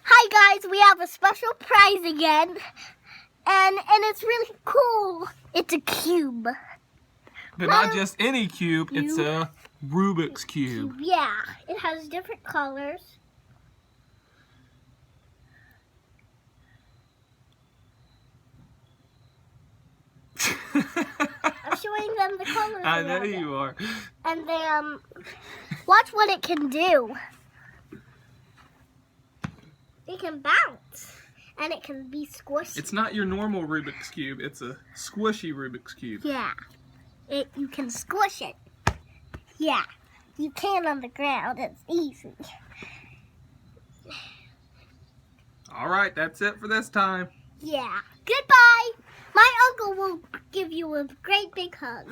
Hi guys, we have a special prize again, and it's really cool. It's a cube. But not just any cube, it's a Rubik's Cube. Yeah, it has different colors. I'm showing them the colors. I know you are. And then, watch what it can do. It can bounce, and it can be squishy. It's not your normal Rubik's Cube, it's a squishy Rubik's Cube. Yeah, you can squish it. Yeah, you can on the ground. It's easy. All right, that's it for this time. Yeah. Goodbye. My uncle will give you a great big hug.